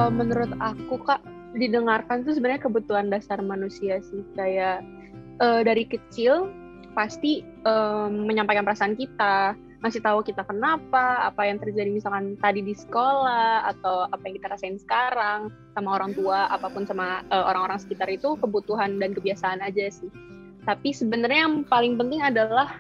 Kalau menurut aku Kak, didengarkan tuh sebenarnya kebutuhan dasar manusia sih. Kayak dari kecil pasti menyampaikan perasaan kita, ngasih tahu kita kenapa, apa yang terjadi misalkan tadi di sekolah, atau apa yang kita rasain sekarang sama orang tua, apapun sama orang-orang sekitar itu kebutuhan dan kebiasaan aja sih. Tapi sebenarnya yang paling penting adalah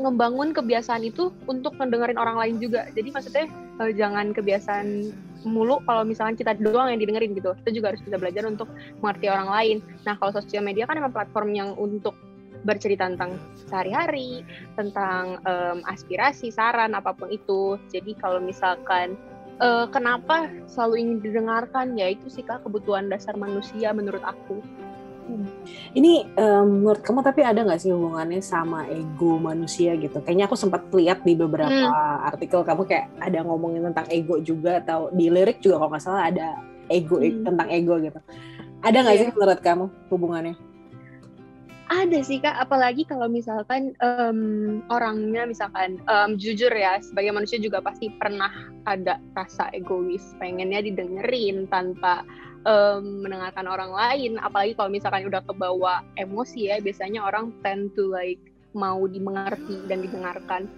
ngebangun kebiasaan itu untuk ngedengerin orang lain juga. Jadi maksudnya jangan kebiasaan mulu kalau misalkan kita doang yang didengerin gitu. Kita juga harus bisa belajar untuk mengerti orang lain. Nah, kalau sosial media kan emang platform yang untuk bercerita tentang sehari-hari, tentang aspirasi, saran, apapun itu. Jadi kalau misalkan kenapa selalu ingin didengarkan, ya itu sih Kak, kebutuhan dasar manusia menurut aku. Ini menurut kamu tapi ada nggak sih hubungannya sama ego manusia gitu? Kayaknya aku sempat lihat di beberapa artikel kamu kayak ada ngomongin tentang ego juga, atau di lirik juga kalau nggak salah ada ego tentang ego gitu. Ada nggak sih menurut kamu hubungannya? Ada sih Kak, apalagi kalau misalkan orangnya misalkan jujur ya, sebagai manusia juga pasti pernah ada rasa egois, pengennya didengerin tanpa mendengarkan orang lain. Apalagi kalau misalkan udah kebawa emosi ya, biasanya orang tend to like mau dimengerti dan didengarkan.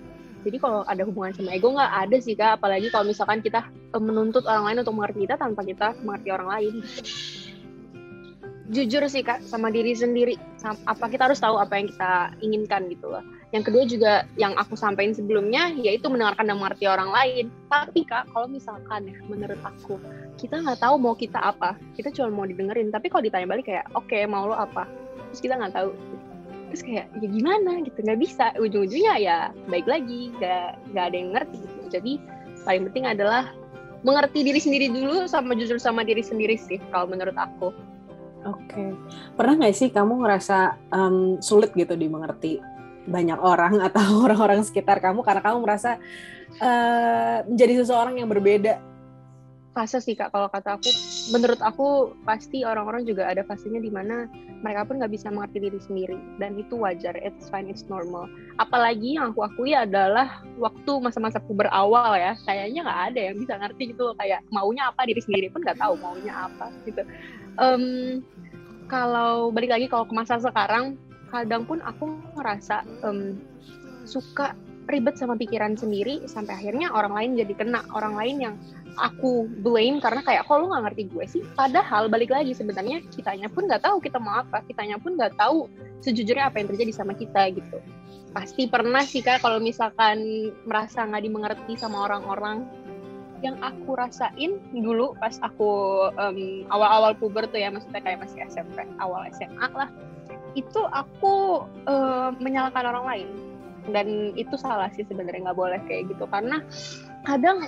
Jadi kalau ada hubungan sama ego nggak ada sih Kak, apalagi kalau misalkan kita menuntut orang lain untuk mengerti kita tanpa kita mengerti orang lain. Jujur sih Kak sama diri sendiri, apa kita harus tahu apa yang kita inginkan gitu loh. Yang kedua juga yang aku sampaikan sebelumnya, yaitu mendengarkan dan mengerti orang lain. Tapi Kak, kalau misalkan ya menurut aku, kita nggak tahu mau kita apa, kita cuma mau didengerin. Tapi kalau ditanya balik kayak, oke, mau lo apa? Terus kita nggak tahu. Terus kayak, ya gimana gitu, nggak bisa. Ujung-ujungnya ya baik lagi, nggak ada yang ngerti gitu. Jadi paling penting adalah mengerti diri sendiri dulu sama jujur sama diri sendiri sih kalau menurut aku. Oke. Pernah nggak sih kamu ngerasa sulit gitu dimengerti banyak orang atau orang-orang sekitar kamu karena kamu merasa menjadi seseorang yang berbeda? Fase sih Kak, kalau kata aku, menurut aku pasti orang-orang juga ada fasenya di mana mereka pun nggak bisa mengerti diri sendiri, dan itu wajar, it's fine, it's normal. Apalagi yang aku akui adalah waktu masa-masa puber awal ya, kayaknya nggak ada yang bisa ngerti gitu loh, kayak maunya apa, diri sendiri pun nggak tahu maunya apa gitu. Kalau balik lagi kalau ke masa sekarang, kadang pun aku ngerasa suka ribet sama pikiran sendiri sampai akhirnya orang lain jadi kena, orang lain yang aku blame karena kayak kok lu nggak ngerti gue sih, padahal balik lagi sebenarnya kitanya pun nggak tahu kita mau apa, kitanya pun nggak tahu sejujurnya apa yang terjadi sama kita gitu. Pasti pernah sih Kak kalau misalkan merasa nggak dimengerti sama orang-orang. Yang aku rasain dulu pas aku awal-awal puber tuh ya, maksudnya kayak masih SMP, awal SMA lah, itu aku menyalahkan orang lain, dan itu salah sih sebenarnya, nggak boleh kayak gitu, karena kadang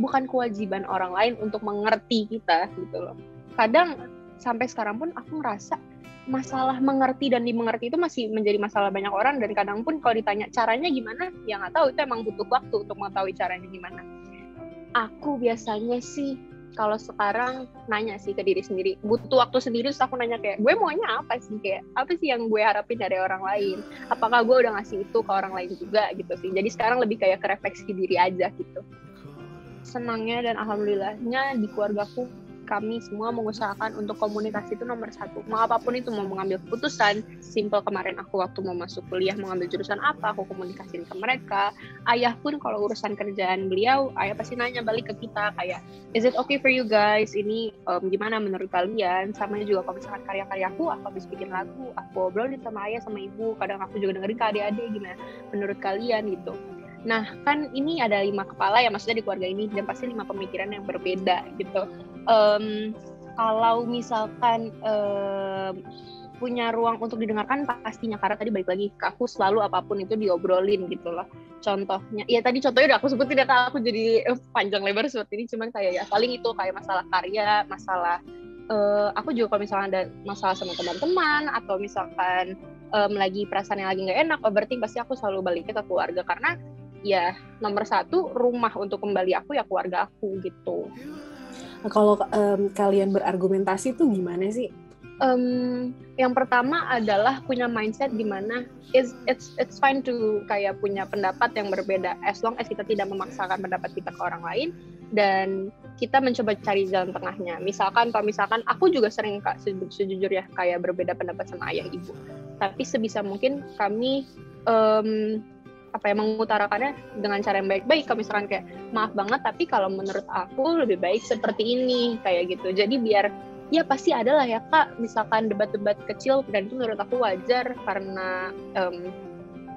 bukan kewajiban orang lain untuk mengerti kita gitu loh. Kadang sampai sekarang pun aku ngerasa masalah mengerti dan dimengerti itu masih menjadi masalah banyak orang, dan kadang pun kalau ditanya caranya gimana, ya nggak tahu, itu emang butuh waktu untuk mengetahui caranya gimana. Aku biasanya sih kalau sekarang nanya sih ke diri sendiri, butuh waktu sendiri, terus aku nanya kayak gue maunya apa sih, kayak apa sih yang gue harapin dari orang lain, apakah gue udah ngasih itu ke orang lain juga gitu sih. Jadi sekarang lebih kayak ke refleksi diri aja gitu. Senangnya dan alhamdulillahnya di keluargaku, kami semua mengusahakan untuk komunikasi itu nomor satu. Mau apapun itu, mau mengambil keputusan, simple kemarin aku waktu mau masuk kuliah, mau ngambil jurusan apa, aku komunikasiin ke mereka. Ayah pun kalau urusan kerjaan beliau, ayah pasti nanya balik ke kita kayak, is it okay for you guys? Ini gimana menurut kalian? Sama juga kalau misalkan karya-karyaku, aku habis bikin lagu, aku obrolin sama ayah sama ibu, kadang aku juga dengerin ke adik-adik gimana menurut kalian gitu. Nah kan ini ada 5 kepala ya, maksudnya di keluarga ini, dan pasti 5 pemikiran yang berbeda gitu. Kalau misalkan punya ruang untuk didengarkan pastinya, karena tadi balik lagi ke aku selalu apapun itu diobrolin gitu loh. Contohnya, ya tadi contohnya udah aku sebutin ya, aku jadi panjang lebar seperti ini, cuman kayak ya paling itu kayak masalah karya, masalah aku juga kalau misalkan ada masalah sama teman-teman, atau misalkan lagi perasaan yang lagi nggak enak, overthinking, pasti aku selalu baliknya ke keluarga, karena ya nomor satu rumah untuk kembali aku ya keluarga aku gitu. Kalau kalian berargumentasi tuh gimana sih? Yang pertama adalah punya mindset di mana it's fine to kayak punya pendapat yang berbeda, as long as kita tidak memaksakan pendapat kita ke orang lain, dan kita mencoba cari jalan tengahnya. Misalkan kalau misalkan aku juga sering Kak sejujurnya kayak berbeda pendapat sama ayah ibu. Tapi sebisa mungkin kami mengutarakannya dengan cara yang baik-baik. Kalau misalkan kayak maaf banget tapi kalau menurut aku lebih baik seperti ini kayak gitu. Jadi biar ya pasti ada lah ya Kak, misalkan debat-debat kecil dan itu menurut aku wajar karena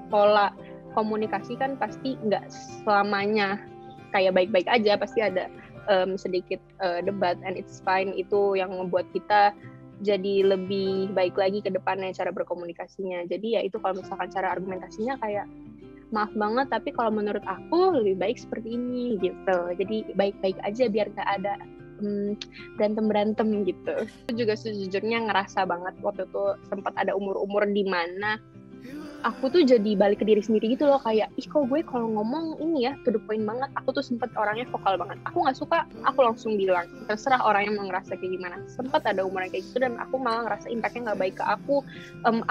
pola komunikasi kan pasti nggak selamanya kayak baik-baik aja, pasti ada sedikit debat and it's fine. Itu yang membuat kita jadi lebih baik lagi ke depannya cara berkomunikasinya. Jadi ya itu kalau misalkan cara argumentasinya kayak maaf banget tapi kalau menurut aku lebih baik seperti ini gitu. Jadi baik-baik aja biar nggak ada berantem gitu. Aku juga sejujurnya ngerasa banget waktu itu sempat ada umur-umur di mana aku tuh jadi balik ke diri sendiri gitu loh, kayak ih kok gue kalau ngomong ini ya to the point banget. Aku tuh sempet orangnya vokal banget, aku nggak suka aku langsung bilang, terserah orang yang mau ngerasa kayak gimana. Sempet ada umurnya kayak gitu dan aku malah ngerasa impactnya nggak baik ke aku.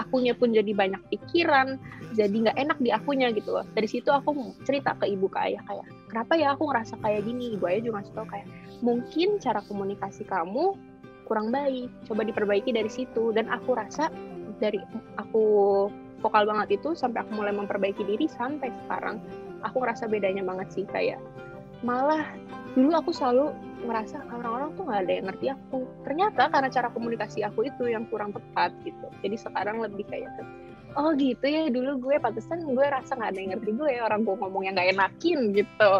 Akunya pun jadi banyak pikiran, jadi nggak enak di akunya gitu loh. Dari situ aku cerita ke ibu ke ayah kayak kenapa ya aku ngerasa kayak gini. Ibu ayah juga ngasih tau kayak mungkin cara komunikasi kamu kurang baik, coba diperbaiki dari situ. Dan aku rasa dari aku vokal banget itu sampai aku mulai memperbaiki diri sampai sekarang aku ngerasa bedanya banget sih. Kayak malah dulu aku selalu merasa orang-orang tuh nggak ada yang ngerti aku, ternyata karena cara komunikasi aku itu yang kurang tepat gitu. Jadi sekarang lebih kayak oh gitu ya, dulu gue pantesan gue rasa nggak ada yang ngerti gue, orang gue ngomongnya nggak enakin gitu.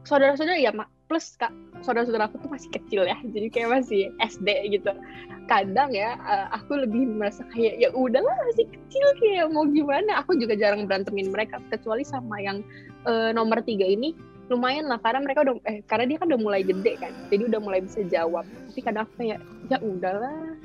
Saudara-saudara ya plus Kak, saudara-saudara aku tuh masih kecil ya, jadi kayak masih SD gitu. Kadang ya aku lebih merasa kayak ya udahlah masih kecil, kayak mau gimana. Aku juga jarang berantemin mereka kecuali sama yang nomor 3 ini lumayan lah, karena mereka udah karena dia kan udah mulai gede kan, jadi udah mulai bisa jawab. Tapi kadang aku kayak ya udahlah,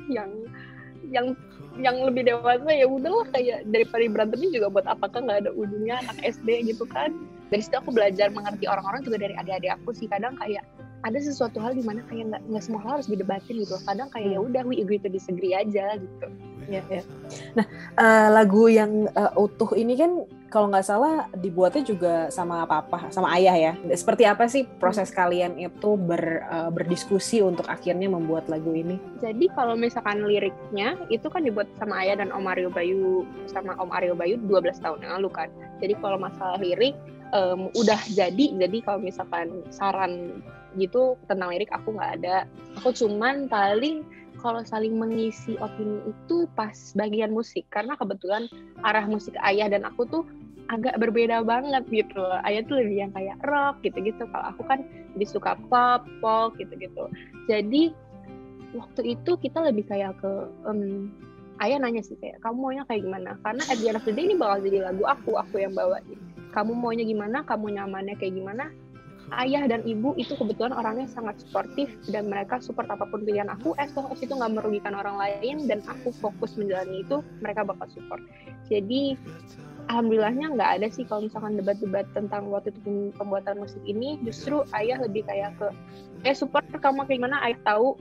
yang lebih dewasa ya udahlah, kayak daripada berantemin juga buat apakah, nggak ada ujungnya, anak SD gitu kan. Dari situ aku belajar mengerti orang-orang juga dari adik-adik aku sih. Kadang kayak ada sesuatu hal di mana kayak nggak semua hal harus didebatin gitu. Kadang kayak ya udah we agree to disagree aja gitu. Ya. Nah, lagu yang utuh ini kan kalau nggak salah dibuatnya juga sama papa, sama ayah ya. Seperti apa sih proses kalian itu berdiskusi untuk akhirnya membuat lagu ini? Jadi kalau misalkan liriknya itu kan dibuat sama ayah dan Om Aryo Bayu, sama Om Aryo Bayu 12 tahun yang lalu kan. Jadi kalau masalah lirik udah jadi kalau misalkan saran gitu tentang lirik aku nggak ada. Aku cuman paling kalau saling mengisi opini itu pas bagian musik, karena kebetulan arah musik ayah dan aku tuh agak berbeda banget gitu. Ayah tuh lebih yang kayak rock gitu-gitu, kalau aku kan lebih suka pop, folk gitu-gitu. Jadi waktu itu kita lebih kayak ke ayah nanya sih kayak kamu maunya kayak gimana, karena at the end of the day ini bakal jadi lagu aku yang bawain. Kamu maunya gimana, kamu nyamannya kayak gimana. Ayah dan ibu itu kebetulan orangnya sangat suportif dan mereka support apapun pilihan aku, as long as itu nggak merugikan orang lain dan aku fokus menjalani itu, mereka bakal support. Jadi alhamdulillahnya nggak ada sih kalau misalkan debat-debat tentang waktu itu pembuatan musik ini. Justru ayah lebih kayak ke support kamu kayak gimana, ayah tahu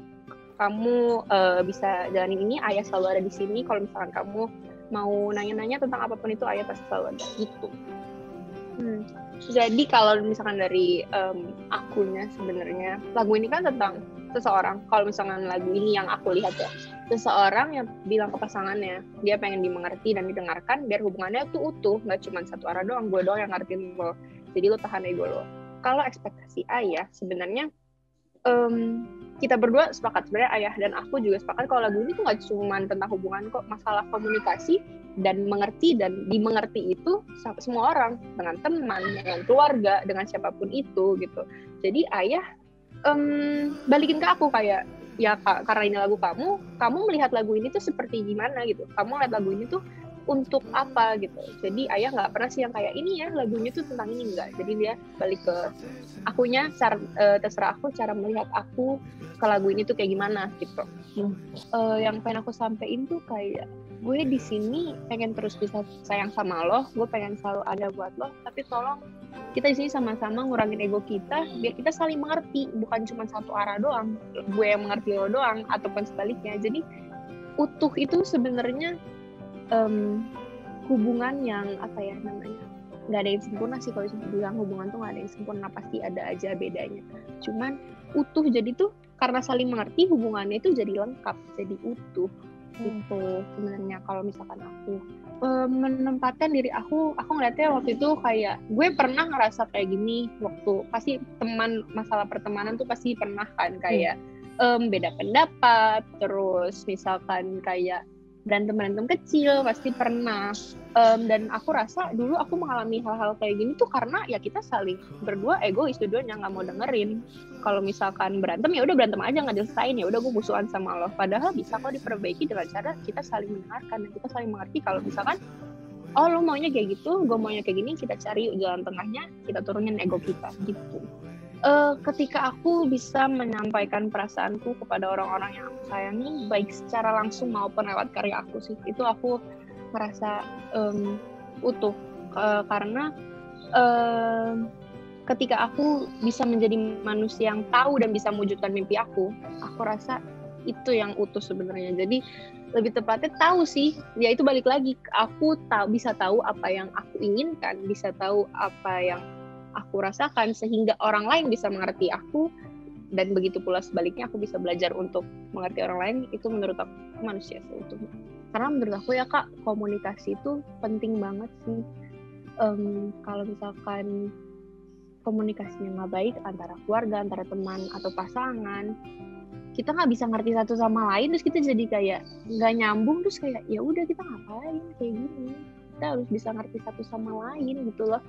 kamu bisa jalanin ini, ayah selalu ada di sini. Kalau misalkan kamu mau nanya-nanya tentang apapun itu, ayah pasti selalu ada gitu. Jadi kalau misalkan dari akunya sebenarnya lagu ini kan tentang seseorang. Kalau misalkan lagu ini yang aku lihat ya, seseorang yang bilang ke pasangannya dia pengen dimengerti dan didengarkan biar hubungannya tuh utuh, nggak cuma satu arah doang, gue doang yang ngertiin lo, jadi lo tahan ego lo. Kalau ekspektasi ayah sebenarnya kita berdua sepakat, sebenarnya ayah dan aku juga sepakat kalau lagu ini tuh nggak cuma tentang hubungan kok, masalah komunikasi dan mengerti dan dimengerti itu semua orang, dengan teman, dengan keluarga, dengan siapapun itu gitu. Jadi ayah balikin ke aku kayak ya karena ini lagu kamu melihat lagu ini tuh seperti gimana gitu, kamu lihat lagu ini tuh untuk apa gitu. Jadi ayah nggak pernah sih yang kayak ini ya lagunya tuh tentang ini, enggak. Jadi dia balik ke akunya, terserah aku cara melihat aku ke lagu ini tuh kayak gimana gitu. Yang pengen aku sampein tuh kayak gue di sini pengen terus bisa sayang sama lo, gue pengen selalu ada buat lo, tapi tolong kita di sini sama-sama ngurangin ego kita biar kita saling mengerti, bukan cuma satu arah doang, gue yang mengerti lo doang ataupun sebaliknya. Jadi utuh itu sebenarnya hubungan yang apa ya namanya, nggak ada yang sempurna sih. Kalau bilang hubungan tuh nggak ada yang sempurna, pasti ada aja bedanya. Cuman utuh. Jadi tuh karena saling mengerti, hubungannya itu jadi lengkap, jadi utuh gitu sebenarnya. Kalau misalkan aku menempatkan diri aku ngeliatnya waktu itu kayak gue pernah ngerasa kayak gini waktu pasti masalah pertemanan tuh pasti pernah kan kayak beda pendapat, terus misalkan kayak berantem kecil pasti pernah. Dan aku rasa dulu aku mengalami hal-hal kayak gini tuh karena ya kita saling berdua egois, dua-duanya nggak mau dengerin. Kalau misalkan berantem ya udah berantem aja, nggak diselesain, ya udah gue musuhan sama lo. Padahal bisa kok diperbaiki dengan cara kita saling mendengarkan dan kita saling mengerti. Kalau misalkan lo maunya kayak gitu, gue maunya kayak gini, kita cari jalan tengahnya, kita turunin ego kita gitu. Ketika aku bisa menyampaikan perasaanku kepada orang-orang yang aku sayangi, baik secara langsung maupun lewat karya aku sih, itu aku merasa utuh. Karena ketika aku bisa menjadi manusia yang tahu dan bisa mewujudkan mimpi aku rasa itu yang utuh sebenarnya. Jadi lebih tepatnya tahu sih, ya itu balik lagi, aku bisa tahu apa yang aku inginkan, bisa tahu apa yang aku rasakan sehingga orang lain bisa mengerti aku, dan begitu pula sebaliknya aku bisa belajar untuk mengerti orang lain. Itu menurut aku manusia seutuhnya. Karena menurut aku ya Kak, komunikasi itu penting banget sih. Kalau misalkan komunikasinya nggak baik antara keluarga, antara teman atau pasangan, kita nggak bisa ngerti satu sama lain, terus kita jadi kayak nggak nyambung, terus kayak ya udah kita ngapain kayak gini. Kita harus bisa ngerti satu sama lain gitu loh,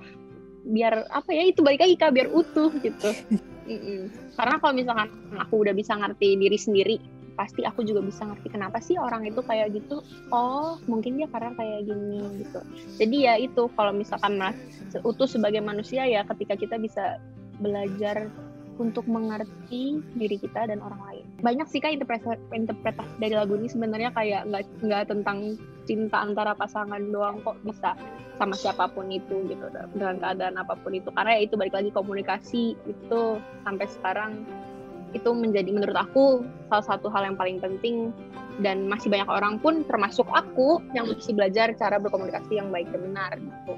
biar apa ya, itu balik lagi Kak, biar utuh gitu. Karena kalau misalkan aku udah bisa ngerti diri sendiri, pasti aku juga bisa ngerti kenapa sih orang itu kayak gitu. Oh mungkin dia karena kayak gini gitu. Jadi ya itu, kalau misalkan utuh sebagai manusia ya ketika kita bisa belajar untuk mengerti diri kita dan orang lain. Banyak sih Kak interpretasi dari lagu ini sebenarnya, kayak nggak tentang cinta antara pasangan doang kok, bisa sama siapapun itu gitu, dengan keadaan apapun itu. Karena ya itu balik lagi, komunikasi itu sampai sekarang itu menjadi menurut aku salah satu hal yang paling penting, dan masih banyak orang pun termasuk aku yang masih belajar cara berkomunikasi yang baik dan benar gitu.